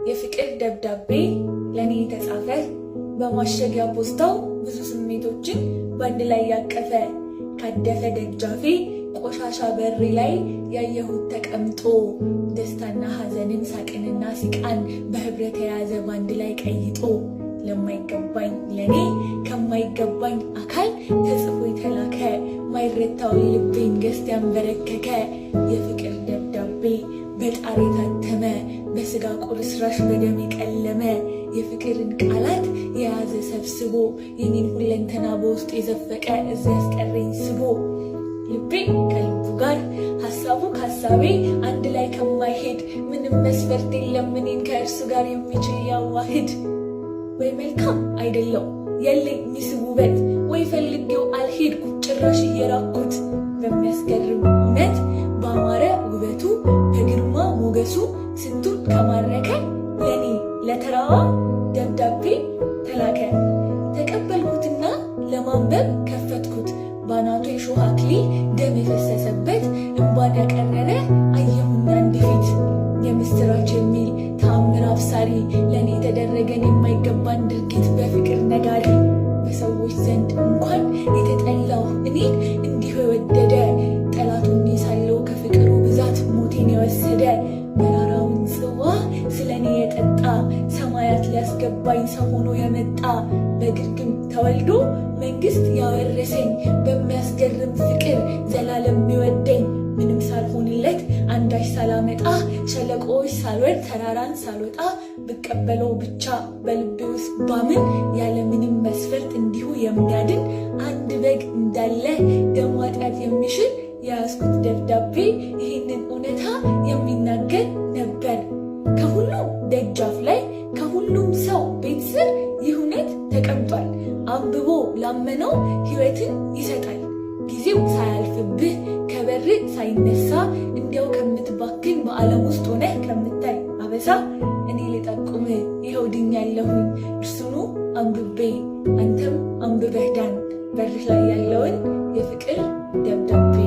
የፍቅር ደብዳቤ ለኔ የተጻፈ በማሸጊያ ፖስታው ብዙ ስሜቶችን በአንድ ላይ ያቀፈ ካደፈ ደጃፌ ቆሻሻ በሬ ላይ ያየሁት ተቀምጦ ደስታና ሐዘንን ሳቅንና ሲቃን በህብረት የያዘ በአንድ ላይ ቀይጦ ለማይገባኝ ለኔ ከማይገባኝ አካል ተጽፎ የተላከ ማይረታውን ልቤን ገዝቶ ያንበረከከ የፍቅር ደብዳቤ በጣር የታተመ በስጋ ቁርስራሽ በደም የቀለመ የፍቅርን ቃላት የያዘ ሰብስቦ የኔን ሁለንተና በውስጡ የዘፈቀ እዚያ ያስቀረኝ ስቦ ልቤ ከልቡ ጋር ሐሳቡ ከሐሳቤ አንድ ላይ ከማይሄድ ምንም መስፈርት የለም እኔን ከእርሱ ጋር የሚችል ያዋህድ። ወይ መልካም አይደለው የለኝ ሚስብ ውበት ወይ ፈልጌው አልሄድኩ ጭራሽ እየራኩት በሚያስገርም እውነት በአማረ ውበቱ በግርማ ሞገሱ ስንቱን ከማረከ ለኔ ለተራዋ ደብዳቤ ተላከ። ተቀበልኩትና ለማንበብ ከፈትኩት ባናቱ የሾህ አክሊል ደም የፈሰሰበት እንባን ያቀረረ አየሁኝ አንድ ፊት የምስራች የሚል ተአምር አብሳሪ ለኔ የተደረገን የማይገባን ድርጊት በፍቅር ነጋሪ በሰዎች ዘንድ እንኳን የተጠላሁ እኔን እንዲሁ የወደደ ጠላቱን ሳለው ከፍቅሩ ብዛት ሞቴን የወሰደ መራራውን ጽዋ ስለኔ የጠጣ ሰማያት ሊያስገባኝ ሰው ሆኖ የመጣ በግርግም ተወልዶ መንግስት ያወረሰኝ በሚያስገርም ፍቅር ዘላለም የሚወደኝ ምንም ሳልሆንለት አንዳች ሳላመጣ ሸለቆዎች ሳልወርድ ተራራን ሳልወጣ ብቀበለው ብቻ በልቤ ውስጥ ባምን ያለ ምንም መስፈርት እንዲሁ የሚያድን አንድ በግ እንዳለ ደም ማጣት የሚሽር የያዝኩት ደብዳቤ ይህንን እውነታ የሚናገር ነበር። ከሁሉም ደጃፍ ላይ ከሁሉም ሰው ቤት ስር ይህ እውነት ተቀምጧል። አንብቦ ላመነው ሕይወትን ይሰጣል። ጊዜው ሳያልፍብህ ከበር ሳይነሳ እንዲያው ከምትባክን በዓለም ውስጥ ሆነህ ከምታይ አበሳ እኔ ልጠቁም ይኸው ድኛለሁኝ እርሱኑ አንብቤ አንተም አንብበህ ዳን በርህ ላይ ያለውን የፍቅር ደብዳቤ